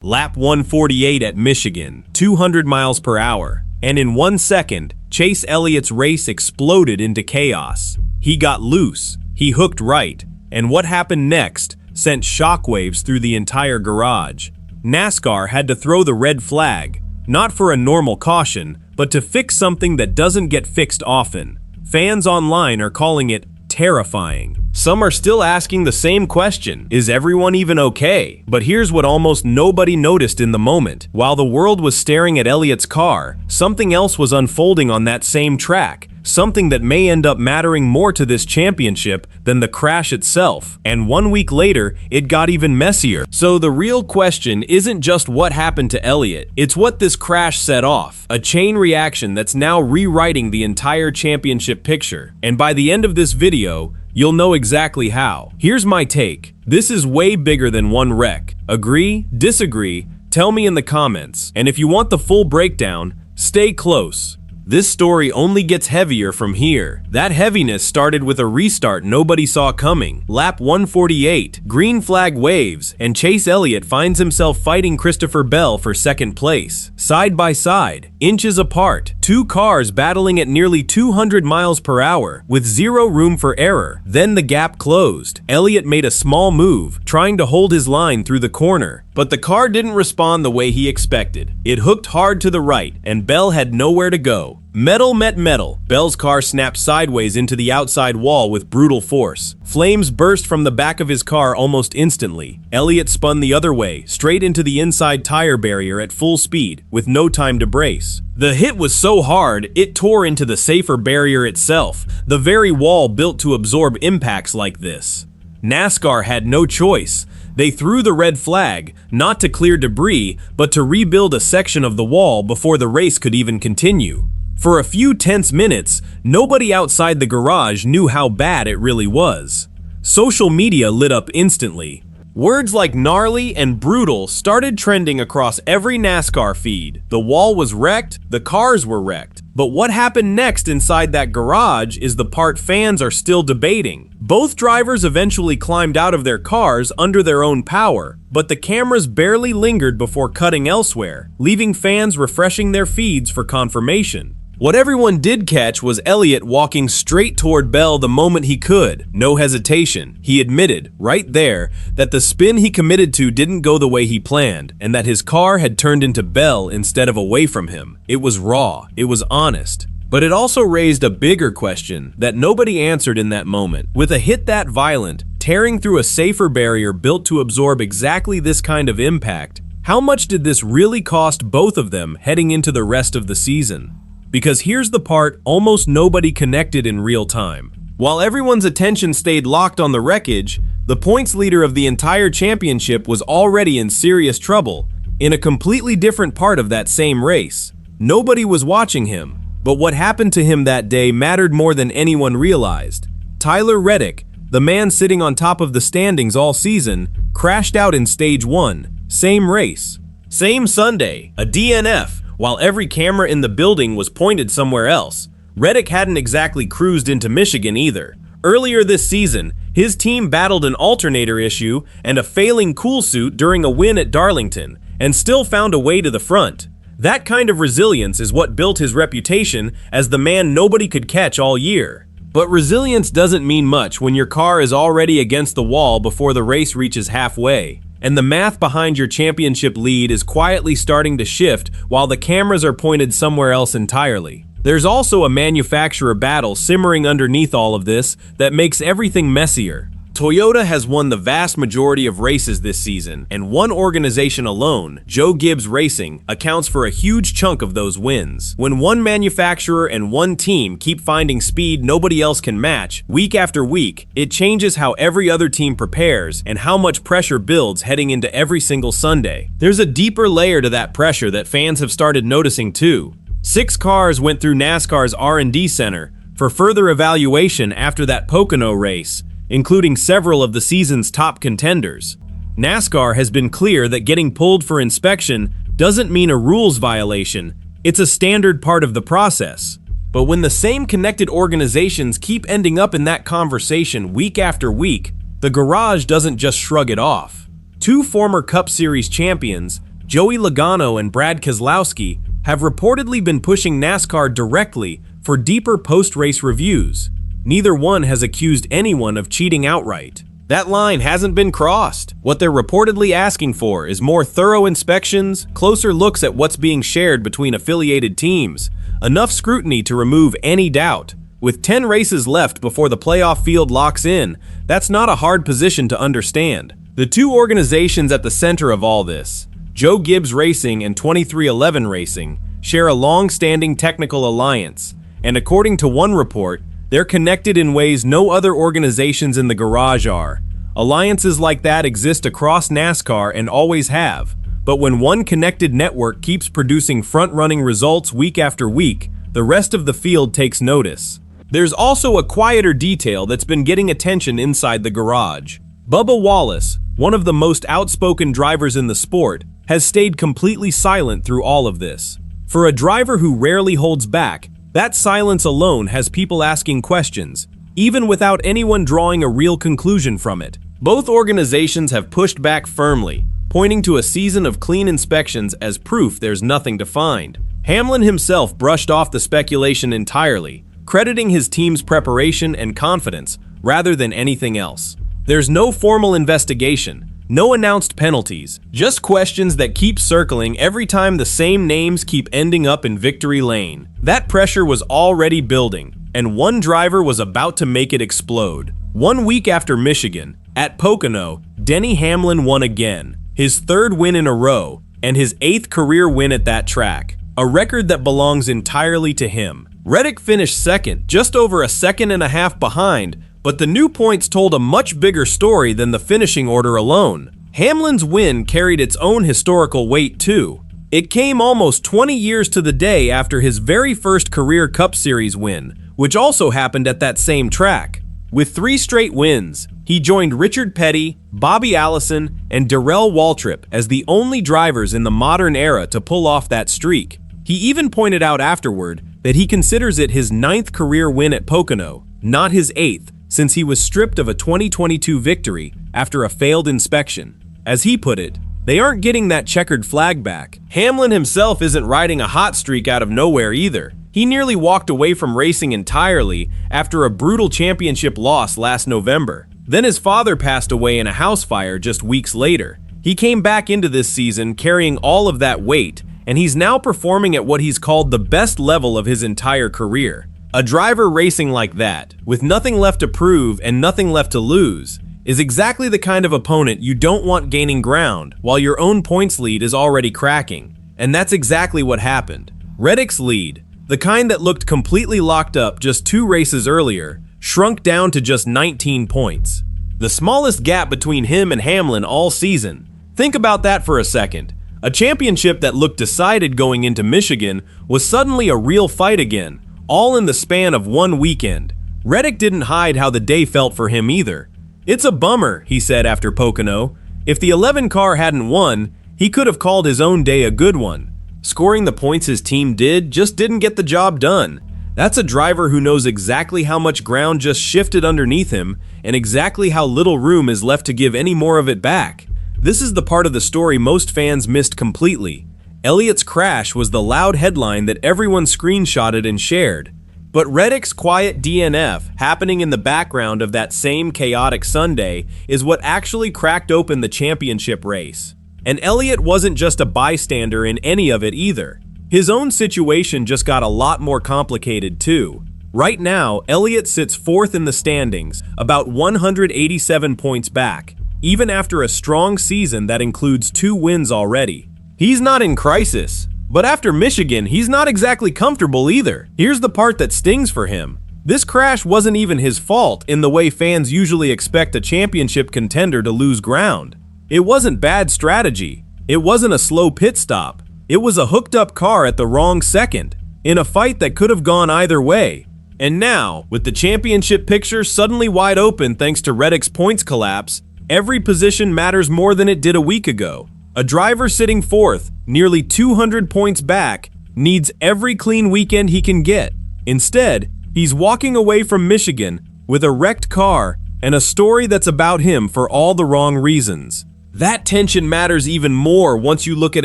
Lap 148 at Michigan, 200 miles per hour, and in 1 second, Chase Elliott's race exploded into chaos. He got loose, he hooked right, and what happened next sent shockwaves through the entire garage. NASCAR had to throw the red flag, not for a normal caution, but to fix something that doesn't get fixed often. Fans online are calling it terrifying. Some are still asking the same question, is everyone even okay? But here's what almost nobody noticed in the moment. While the world was staring at Elliott's car, something else was unfolding on that same track. Something that may end up mattering more to this championship than the crash itself. And 1 week later, it got even messier. So the real question isn't just what happened to Elliott, it's what this crash set off. A chain reaction that's now rewriting the entire championship picture. And by the end of this video, you'll know exactly how. Here's my take. This is way bigger than one wreck. Agree? Disagree? Tell me in the comments. And if you want the full breakdown, stay close. This story only gets heavier from here. That heaviness started with a restart nobody saw coming. Lap 148, green flag waves, and Chase Elliott finds himself fighting Christopher Bell for second place. Side by side, inches apart, two cars battling at nearly 200 miles per hour, with zero room for error. Then the gap closed. Elliott made a small move, trying to hold his line through the corner. But the car didn't respond the way he expected. It hooked hard to the right, and Bell had nowhere to go. Metal met metal. Bell's car snapped sideways into the outside wall with brutal force. Flames burst from the back of his car almost instantly. Elliott spun the other way, straight into the inside tire barrier at full speed, with no time to brace. The hit was so hard, it tore into the safer barrier itself, the very wall built to absorb impacts like this. NASCAR had no choice. They threw the red flag, not to clear debris, but to rebuild a section of the wall before the race could even continue. For a few tense minutes, nobody outside the garage knew how bad it really was. Social media lit up instantly. Words like gnarly and brutal started trending across every NASCAR feed. The wall was wrecked, the cars were wrecked. But what happened next inside that garage is the part fans are still debating. Both drivers eventually climbed out of their cars under their own power, but the cameras barely lingered before cutting elsewhere, leaving fans refreshing their feeds for confirmation. What everyone did catch was Elliott walking straight toward Bell the moment he could. No hesitation. He admitted, right there, that the spin he committed to didn't go the way he planned, and that his car had turned into Bell instead of away from him. It was raw. It was honest. But it also raised a bigger question that nobody answered in that moment. With a hit that violent, tearing through a safer barrier built to absorb exactly this kind of impact, how much did this really cost both of them heading into the rest of the season? Because here's the part almost nobody connected in real time. While everyone's attention stayed locked on the wreckage, the points leader of the entire championship was already in serious trouble, in a completely different part of that same race. Nobody was watching him, but what happened to him that day mattered more than anyone realized. Tyler Reddick, the man sitting on top of the standings all season, crashed out in stage 1, same race, same Sunday, a DNF. While every camera in the building was pointed somewhere else. Reddick hadn't exactly cruised into Michigan either. Earlier this season, his team battled an alternator issue and a failing cool suit during a win at Darlington, and still found a way to the front. That kind of resilience is what built his reputation as the man nobody could catch all year. But resilience doesn't mean much when your car is already against the wall before the race reaches halfway. And the math behind your championship lead is quietly starting to shift while the cameras are pointed somewhere else entirely. There's also a manufacturer battle simmering underneath all of this that makes everything messier. Toyota has won the vast majority of races this season, and one organization alone, Joe Gibbs Racing, accounts for a huge chunk of those wins. When one manufacturer and one team keep finding speed nobody else can match, week after week, it changes how every other team prepares and how much pressure builds heading into every single Sunday. There's a deeper layer to that pressure that fans have started noticing too. 6 cars went through NASCAR's R&D center for further evaluation after that Pocono race, including several of the season's top contenders. NASCAR has been clear that getting pulled for inspection doesn't mean a rules violation, it's a standard part of the process. But when the same connected organizations keep ending up in that conversation week after week, the garage doesn't just shrug it off. 2 former Cup Series champions, Joey Logano and Brad Keselowski have reportedly been pushing NASCAR directly for deeper post-race reviews. Neither one has accused anyone of cheating outright. That line hasn't been crossed. What they're reportedly asking for is more thorough inspections, closer looks at what's being shared between affiliated teams, enough scrutiny to remove any doubt. With 10 races left before the playoff field locks in, that's not a hard position to understand. The two organizations at the center of all this, Joe Gibbs Racing and 2311 Racing, share a long-standing technical alliance, and according to one report, they're connected in ways no other organizations in the garage are. Alliances like that exist across NASCAR and always have, but when one connected network keeps producing front-running results week after week, the rest of the field takes notice. There's also a quieter detail that's been getting attention inside the garage. Bubba Wallace, one of the most outspoken drivers in the sport, has stayed completely silent through all of this. For a driver who rarely holds back, that silence alone has people asking questions, even without anyone drawing a real conclusion from it. Both organizations have pushed back firmly, pointing to a season of clean inspections as proof there's nothing to find. Hamlin himself brushed off the speculation entirely, crediting his team's preparation and confidence rather than anything else. There's no formal investigation, no announced penalties, just questions that keep circling every time the same names keep ending up in victory lane. That pressure was already building, and one driver was about to make it explode. 1 week after Michigan, at Pocono, Denny Hamlin won again, his third win in a row, and his 8th career win at that track, a record that belongs entirely to him. Reddick finished second, just over a second and a half behind, but the new points told a much bigger story than the finishing order alone. Hamlin's win carried its own historical weight too. It came almost 20 years to the day after his very first career Cup Series win, which also happened at that same track. With 3 straight wins, he joined Richard Petty, Bobby Allison, and Darrell Waltrip as the only drivers in the modern era to pull off that streak. He even pointed out afterward that he considers it his 9th career win at Pocono, not his 8th, since he was stripped of a 2022 victory after a failed inspection. As he put it, they aren't getting that checkered flag back. Hamlin himself isn't riding a hot streak out of nowhere either. He nearly walked away from racing entirely after a brutal championship loss last November. Then his father passed away in a house fire just weeks later. He came back into this season carrying all of that weight, and he's now performing at what he's called the best level of his entire career. A driver racing like that, with nothing left to prove and nothing left to lose, is exactly the kind of opponent you don't want gaining ground while your own points lead is already cracking. And that's exactly what happened. Reddick's lead, the kind that looked completely locked up just 2 races earlier, shrunk down to just 19 points. The smallest gap between him and Hamlin all season. Think about that for a second. A championship that looked decided going into Michigan was suddenly a real fight again, all in the span of 1 weekend. Reddick didn't hide how the day felt for him either. "It's a bummer," he said after Pocono. "If the 11 car hadn't won, he could have called his own day a good one. Scoring the points his team did just didn't get the job done." That's a driver who knows exactly how much ground just shifted underneath him and exactly how little room is left to give any more of it back. This is the part of the story most fans missed completely. Elliott's crash was the loud headline that everyone screenshotted and shared. But Reddick's quiet DNF happening in the background of that same chaotic Sunday is what actually cracked open the championship race. And Elliott wasn't just a bystander in any of it either. His own situation just got a lot more complicated too. Right now, Elliott sits 4th in the standings, about 187 points back, even after a strong season that includes 2 wins already. He's not in crisis, but after Michigan, he's not exactly comfortable either. Here's the part that stings for him. This crash wasn't even his fault in the way fans usually expect a championship contender to lose ground. It wasn't bad strategy. It wasn't a slow pit stop. It was a hooked up car at the wrong second, in a fight that could have gone either way. And now, with the championship picture suddenly wide open thanks to Reddick's points collapse, every position matters more than it did a week ago. A driver sitting 4th, nearly 200 points back, needs every clean weekend he can get. Instead, he's walking away from Michigan with a wrecked car and a story that's about him for all the wrong reasons. That tension matters even more once you look at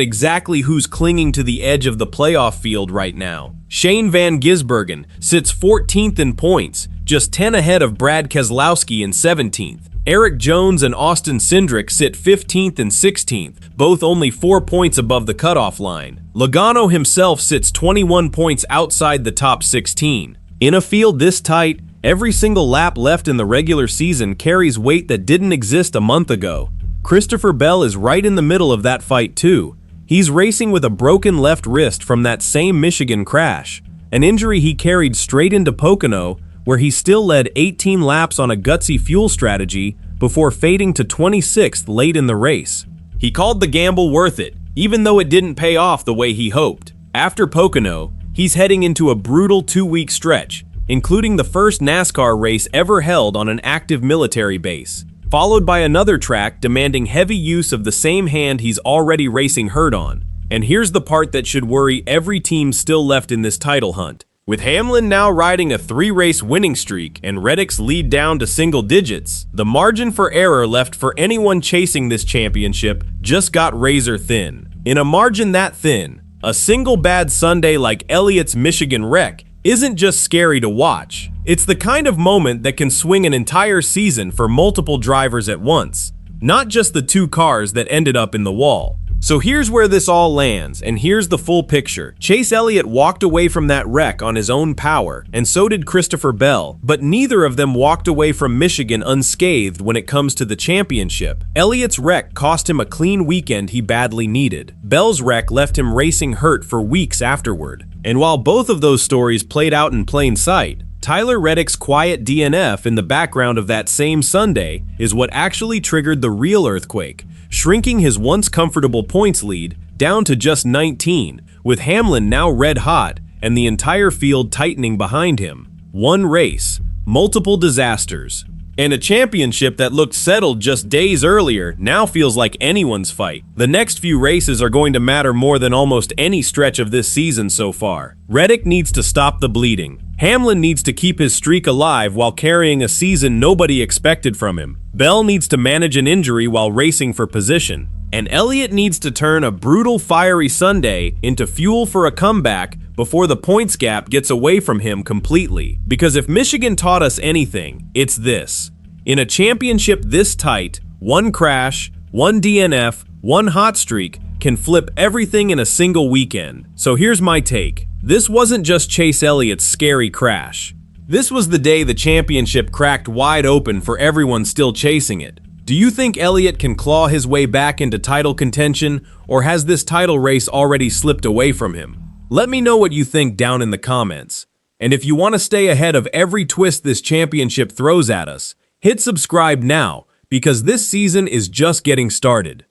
exactly who's clinging to the edge of the playoff field right now. Shane Van Gisbergen sits 14th in points, just 10 ahead of Brad Keselowski in 17th. Eric Jones and Austin Cindric sit 15th and 16th, both only 4 points above the cutoff line. Logano himself sits 21 points outside the top 16. In a field this tight, every single lap left in the regular season carries weight that didn't exist a month ago. Christopher Bell is right in the middle of that fight too. He's racing with a broken left wrist from that same Michigan crash, an injury he carried straight into Pocono, where he still led 18 laps on a gutsy fuel strategy before fading to 26th late in the race. He called the gamble worth it, even though it didn't pay off the way he hoped. After Pocono, he's heading into a brutal 2-week stretch, including the first NASCAR race ever held on an active military base, followed by another track demanding heavy use of the same hand he's already racing hurt on. And here's the part that should worry every team still left in this title hunt. With Hamlin now riding a 3-race winning streak and Reddick's lead down to single digits, the margin for error left for anyone chasing this championship just got razor thin. In a margin that thin, a single bad Sunday like Elliott's Michigan wreck isn't just scary to watch. It's the kind of moment that can swing an entire season for multiple drivers at once, not just the 2 cars that ended up in the wall. So here's where this all lands, and here's the full picture. Chase Elliott walked away from that wreck on his own power, and so did Christopher Bell, but neither of them walked away from Michigan unscathed when it comes to the championship. Elliott's wreck cost him a clean weekend he badly needed. Bell's wreck left him racing hurt for weeks afterward. And while both of those stories played out in plain sight, Tyler Reddick's quiet DNF in the background of that same Sunday is what actually triggered the real earthquake, shrinking his once comfortable points lead down to just 19, with Hamlin now red hot and the entire field tightening behind him. One race, multiple disasters, and a championship that looked settled just days earlier now feels like anyone's fight. The next few races are going to matter more than almost any stretch of this season so far. Reddick needs to stop the bleeding. Hamlin needs to keep his streak alive while carrying a season nobody expected from him. Bell needs to manage an injury while racing for position. And Elliott needs to turn a brutal, fiery Sunday into fuel for a comeback before the points gap gets away from him completely. Because if Michigan taught us anything, it's this. In a championship this tight, one crash, one DNF, one hot streak can flip everything in a single weekend. So here's my take. This wasn't just Chase Elliott's scary crash. This was the day the championship cracked wide open for everyone still chasing it. Do you think Elliott can claw his way back into title contention, or has this title race already slipped away from him? Let me know what you think down in the comments. And if you want to stay ahead of every twist this championship throws at us, hit subscribe now, because this season is just getting started.